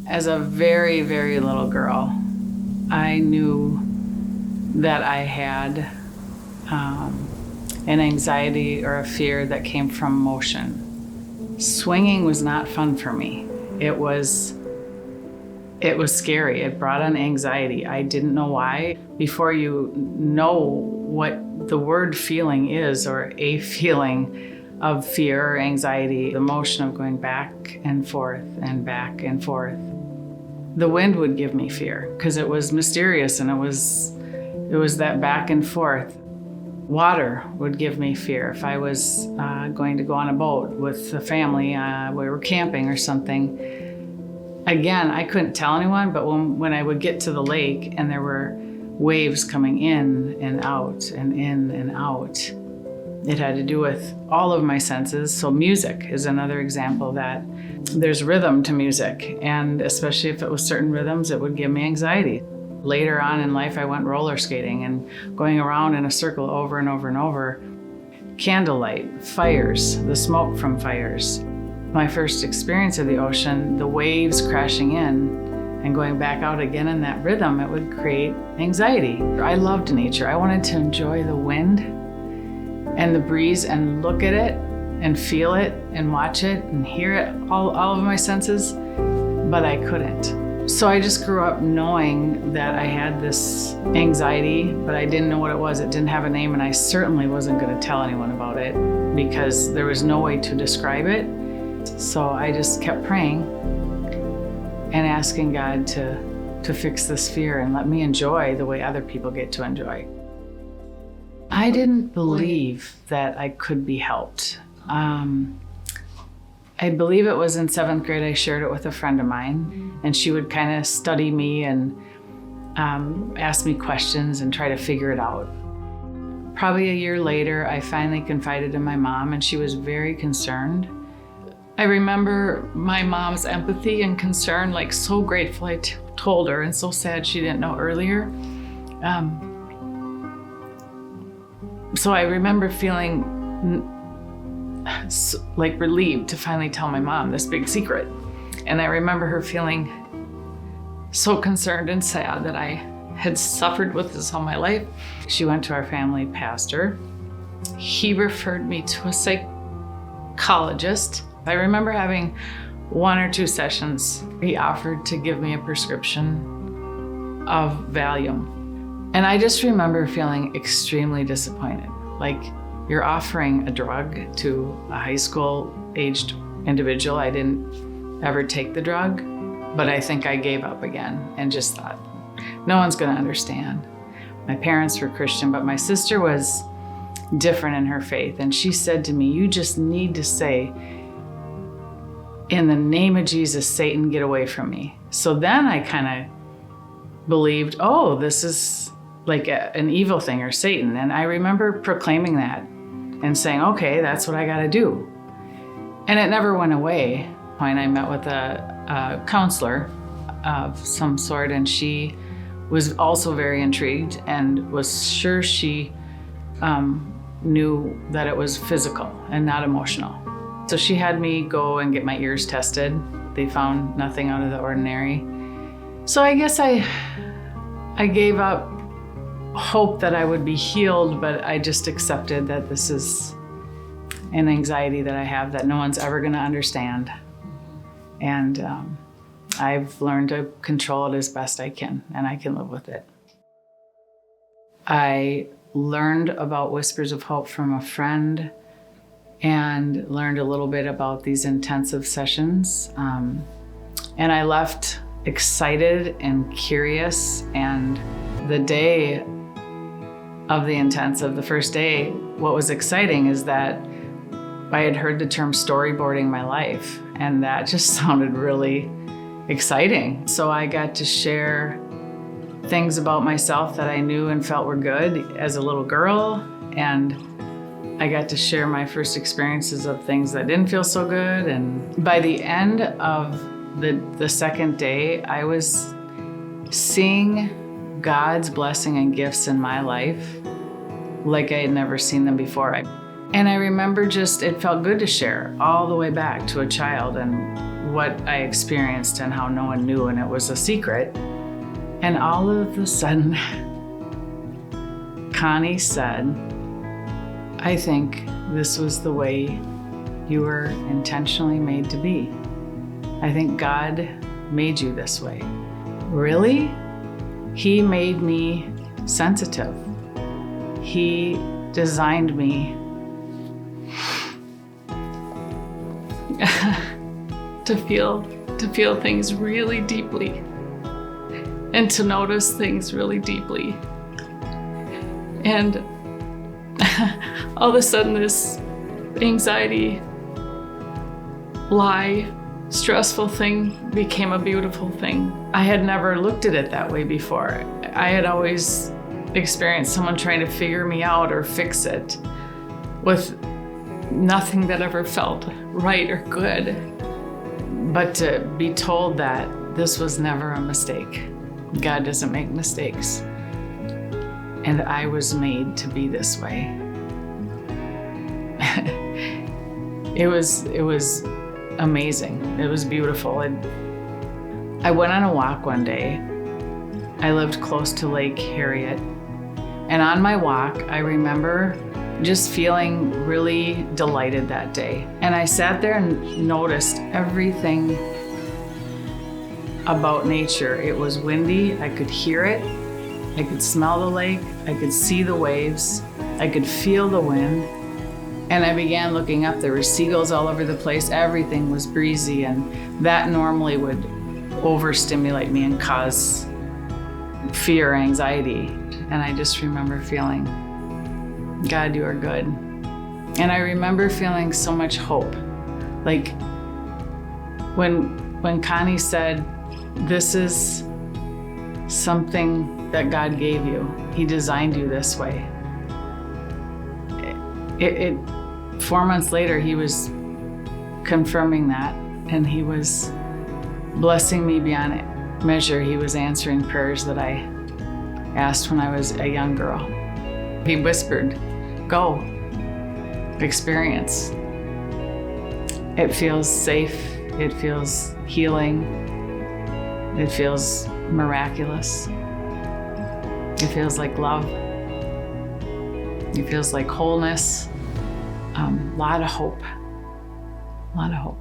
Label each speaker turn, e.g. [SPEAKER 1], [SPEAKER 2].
[SPEAKER 1] As a very, very little girl, I knew that I had an anxiety or a fear that came from motion. Swinging was not fun for me. It was scary. It brought on anxiety. I didn't know why. Before you know what the word feeling is, or a feeling of fear or anxiety, the motion of going back and forth and back and forth. The wind would give me fear because it was mysterious, and it was that back and forth. Water would give me fear. If I was going to go on a boat with the family, we were camping or something. Again, I couldn't tell anyone, but when I would get to the lake and there were waves coming in and out and in and out, it had to do with all of my senses. So music is another example that there's rhythm to music, and especially if it was certain rhythms, it would give me anxiety. Later on in life, I went roller skating and going around in a circle over and over and over. Candlelight, fires, the smoke from fires. My first experience of the ocean, the waves crashing in and going back out again in that rhythm, it would create anxiety. I loved nature. I wanted to enjoy the wind and the breeze and look at it and feel it and watch it and hear it, all of my senses, but I couldn't. So I just grew up knowing that I had this anxiety, but I didn't know what it was. It didn't have a name, and I certainly wasn't going to tell anyone about it because there was no way to describe it. So I just kept praying and asking God to fix this fear and let me enjoy the way other people get to enjoy. I didn't believe that I could be helped. I believe it was in 7th grade I shared it with a friend of mine, and she would kind of study me and ask me questions and try to figure it out. Probably a year later, I finally confided in my mom, and she was very concerned. I remember my mom's empathy and concern, like so grateful I told her, and so sad she didn't know earlier. So I remember feeling like relieved to finally tell my mom this big secret. And I remember her feeling so concerned and sad that I had suffered with this all my life. She went to our family pastor. He referred me to a psychologist. I remember having 1 or 2 sessions. He offered to give me a prescription of Valium. And I just remember feeling extremely disappointed. Like, you're offering a drug to a high school aged individual. I didn't ever take the drug, but I think I gave up again and just thought, no one's gonna understand. My parents were Christian, but my sister was different in her faith. And she said to me, you just need to say, in the name of Jesus, Satan, get away from me. So then I kind of believed, oh, this is like an evil thing or Satan. And I remember proclaiming that and saying, okay, that's what I gotta do. And it never went away. When I met with a counselor of some sort, and she was also very intrigued and was sure she knew that it was physical and not emotional. So she had me go and get my ears tested. They found nothing out of the ordinary. So I guess I gave up hope that I would be healed, but I just accepted that this is an anxiety that I have that no one's ever gonna understand. And I've learned to control it as best I can, and I can live with it. I learned about Whispers of Hope from a friend and learned a little bit about these intensive sessions. And I left excited and curious, and the day of the intensive, the first day, what was exciting is that I had heard the term storyboarding my life, and that just sounded really exciting. So I got to share things about myself that I knew and felt were good as a little girl, and I got to share my first experiences of things that didn't feel so good. And by the end of the second day, I was seeing God's blessing and gifts in my life like I had never seen them before. And I remember just, it felt good to share all the way back to a child and what I experienced and how no one knew, and it was a secret. And all of a sudden, Connie said, I think this was the way you were intentionally made to be. I think God made you this way. Really? He made me sensitive. He designed me to feel things really deeply and to notice things really deeply. And all of a sudden this anxiety, lie, stressful thing became a beautiful thing. I had never looked at it that way before. I had always experienced someone trying to figure me out or fix it with nothing that ever felt right or good. But to be told that this was never a mistake. God doesn't make mistakes. And I was made to be this way. It was amazing. It was beautiful. I went on a walk one day. I lived close to Lake Harriet. And on my walk, I remember just feeling really delighted that day. And I sat there and noticed everything about nature. It was windy, I could hear it, I could smell the lake, I could see the waves, I could feel the wind. And I began looking up, there were seagulls all over the place, everything was breezy, and that normally would overstimulate me and cause fear, anxiety. And I just remember feeling, God, you are good. And I remember feeling so much hope. Like when Connie said, this is something that God gave you. He designed you this way. 4 months later, he was confirming that, and he was blessing me beyond measure. He was answering prayers that I asked when I was a young girl. He whispered, go, experience. It feels safe, it feels healing, it feels miraculous. It feels like love. It feels like wholeness. A lot of hope. A lot of hope.